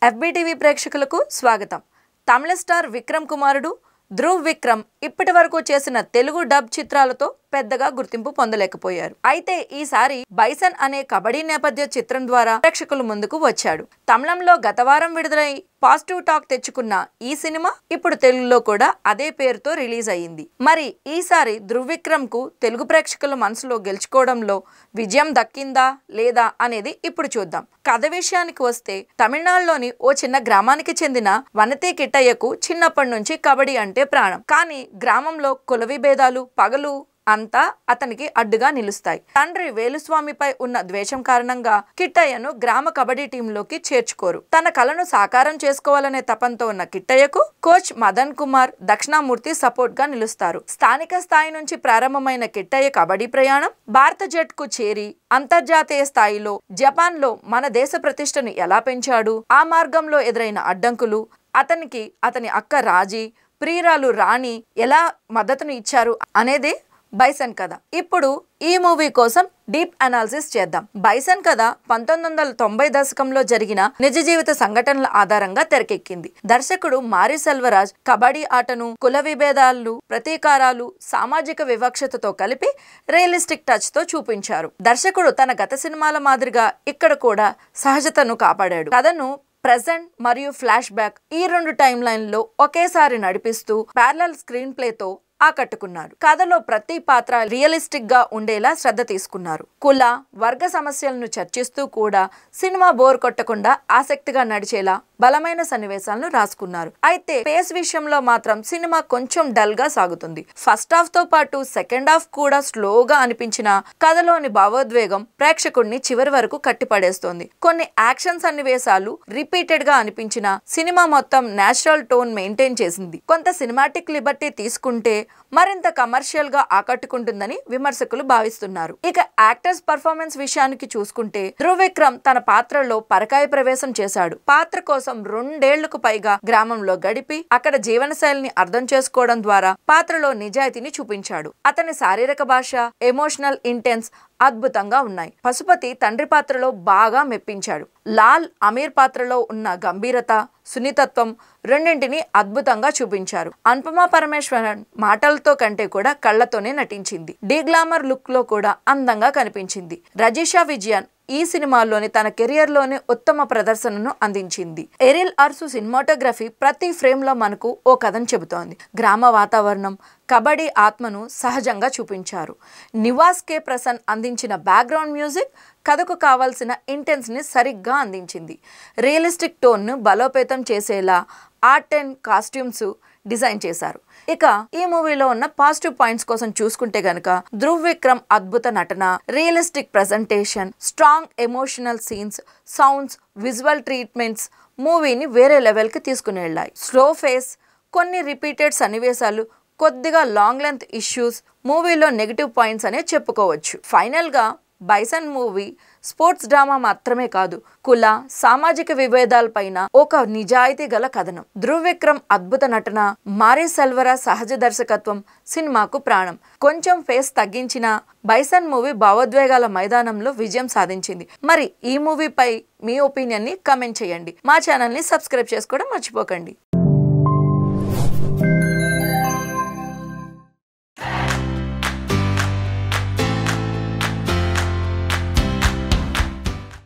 FBTV ప్రేక్షకులకు స్వాగతం. తమిళ star Vikram కుమారుడు ధ్రువ్ విక్రమ్ ఇప్పటివరకు చేసిన తెలుగు డబ్ చిత్రాలతో పెద్దగా గుర్తింపు పొందలేకపోయారు. అయితే ఈసారి బైసన్ అనే కబడ్డీ నేపథ్య చిత్రం ద్వారా ప్రేక్షకుల ముందుకు వచ్చాడు. తమిళంలో గత వారం విడుదలై పాజిటివ్ టాక్ తెచ్చుకున్న ఈ సినిమా ఇప్పుడు తెలుగులో కూడా అదే పేరుతో రిలీజ్ అయ్యింది. మరి ఈసారి ధ్రువ్ విక్రమ్ కు తెలుగు ప్రేక్షకుల మనసులో గెలుచుకోవడంలో విజయం దక్కిందా లేదా అనేది ఇప్పుడు చూద్దాం. కథ విషయానికి వస్తే తమిళనాడులోని ఓ చిన్న గ్రామానికి చెందిన వనతి కిట్టయ్యకు చిన్నప్పటి నుంచి కబడ్డీ అంటే ప్రాణం. కానీ గ్రామంలో కుల విభేదాలు పగలు అంతా అతనికి అడ్డుగా నిలుస్తాయి. తండ్రి వేలుస్వామిపై ఉన్న ద్వేషం కారణంగా కిట్టయ్యను గ్రామ కబడ్డీ టీంలోకి చేర్చుకోరు. తన కలను సాకారం చేసుకోవాలనే తపంతో ఉన్న కిట్టయ్యకు కోచ్ మదన్ కుమార్ దక్షిణామూర్తి సపోర్ట్ గా నిలుస్తారు. స్థానిక స్థాయి నుంచి ప్రారంభమైన కిట్టయ్య కబడ్డీ ప్రయాణం భారత జట్టుకు చేరి అంతర్జాతీయ స్థాయిలో జపాన్ లో మన దేశ ప్రతిష్టను ఎలా పెంచాడు, ఆ మార్గంలో ఎదురైన అడ్డంకులు, అతనికి అతని అక్క రాజీ, ప్రియురాలు రాణి ఎలా మద్దతును ఇచ్చారు అనేది బైసన్ కథ. ఇప్పుడు ఈ మూవీ కోసం డీప్ అనాలిసిస్ చేద్దాం. బైసన్ కథ 1990 దశకంలో జరిగిన నిజ జీవిత సంఘటనల ఆధారంగా తెరకెక్కింది. దర్శకుడు మారి సెల్వరాజ్ కబడ్డీ ఆటను కుల విభేదాలు, ప్రతీకారాలు, సామాజిక వివక్షతతో కలిపి రియలిస్టిక్ టచ్ తో చూపించారు. దర్శకుడు తన గత సినిమాల మాదిరిగా ఇక్కడ కూడా సహజతను కాపాడాడు. కథను ప్రెజెంట్ మరియు ఫ్లాష్ బ్యాక్ ఈ రెండు టైమ్ లైన్ లో ఒకేసారి నడిపిస్తూ ప్యారలల్ స్క్రీన్ ప్లేతో ఆకట్టుకున్నారు. కథలో ప్రతి పాత్ర రియలిస్టిక్ గా ఉండేలా శ్రద్ధ తీసుకున్నారు. కుల వర్గ సమస్యలను చర్చిస్తూ కూడా సినిమా బోర్ కొట్టకుండా ఆసక్తిగా నడిచేలా బలమైన సన్నివేశాలను రాసుకున్నారు. అయితే పేస్ విషయంలో మాత్రం సినిమా కొంచెం డల్ గా సాగుతుంది. ఫస్ట్ హాఫ్ తో పాటు సెకండ్ హాఫ్ కూడా స్లోగా అనిపించిన కథలోని భావోద్వేగం ప్రేక్షకుడిని చివరి వరకు కట్టిపడేస్తోంది. కొన్ని యాక్షన్ సన్నివేశాలు రిపీటెడ్ గా అనిపించిన సినిమా మొత్తం నేచురల్ టోన్ మెయింటైన్ చేసింది. కొంత సినిమాటిక్ లిబర్టీ తీసుకుంటే మరింత కమర్షియల్ గా ఆకట్టుకుంటుందని విమర్శకులు భావిస్తున్నారు. ఇక యాక్టర్స్ పర్ఫార్మెన్స్ విషయానికి చూసుకుంటే ధ్రువ్ విక్రమ్ తన పాత్రలో పరకాయ ప్రవేశం చేశాడు. పాత్ర కోసం 2 ఏళ్లకు పైగా గ్రామంలో గడిపి అక్కడ జీవనశైలిని అర్థం చేసుకోవడం ద్వారా పాత్రలో నిజాయితీని చూపించాడు. అతని శారీరక భాష, ఎమోషనల్ ఇంటెన్స్ అద్భుతంగా ఉన్నాయి. పశుపతి తండ్రి పాత్రలో బాగా మెప్పించాడు. లాల్ అమీర్ పాత్రలో ఉన్న గంభీరత, సున్నితత్వం రెండింటిని అద్భుతంగా చూపించారు. అనుపమ పరమేశ్వరన్ మాటలతో కంటే కూడా కళ్లతోనే నటించింది. డీ గ్లామర్ లుక్ లో కూడా అందంగా కనిపించింది. రజిషా విజయన్ ఈ సినిమాలోని తన కెరియర్ లోని ఉత్తమ ప్రదర్శనను అందించింది. ఎరిల్ అర్సు సినిమాటోగ్రఫీ ప్రతి ఫ్రేమ్ లో మనకు ఓ కథను చెబుతోంది. గ్రామ వాతావరణం, కబడ్డీ ఆత్మను సహజంగా చూపించారు. నివాస్ కే ప్రసన్ అందించిన బ్యాక్గ్రౌండ్ మ్యూజిక్ కథకు కావాల్సిన ఇంటెన్స్ ని సరిగ్గా అందించింది. రియలిస్టిక్ టోన్ ను బలోపేతం చేసేలా ఆర్ట్ అండ్ కాస్ట్యూమ్స్ డిజైన్ చేశారు. ఇక ఈ మూవీలో ఉన్న పాజిటివ్ పాయింట్స్ కోసం చూసుకుంటే గనక ధ్రువ్ విక్రమ్ అద్భుత నటన, realistic presentation, strong emotional scenes, sounds, visual treatments మూవీని వేరే లెవెల్ కి తీసుకుని వెళ్ళాయి. స్లో ఫేస్, కొన్ని రిపీటెడ్ సన్నివేశాలు, కొద్దిగా లాంగ్ లెంత్ ఇష్యూస్ మూవీలో నెగిటివ్ పాయింట్స్ అనే చెప్పుకోవచ్చు. ఫైనల్ గా బైసన్ మూవీ స్పోర్ట్స్ డ్రామా మాత్రమే కాదు, కుల సామాజిక విభేదాలపైన ఒక నిజాయితీ గల కథనం. ధ్రువ్ విక్రమ్ అద్భుత నటన, మారి సెల్వరాజ్ సహజ దర్శకత్వం సినిమాకు ప్రాణం. కొంచెం ఫేస్ తగ్గించిన బైసన్ మూవీ భావోద్వేగాల మైదానంలో విజయం సాధించింది. మరి ఈ మూవీపై మీ ఒపీనియన్ ని కమెంట్ చేయండి. మా ఛానల్ ని సబ్స్క్రైబ్ చేసుకోవడం మర్చిపోకండి.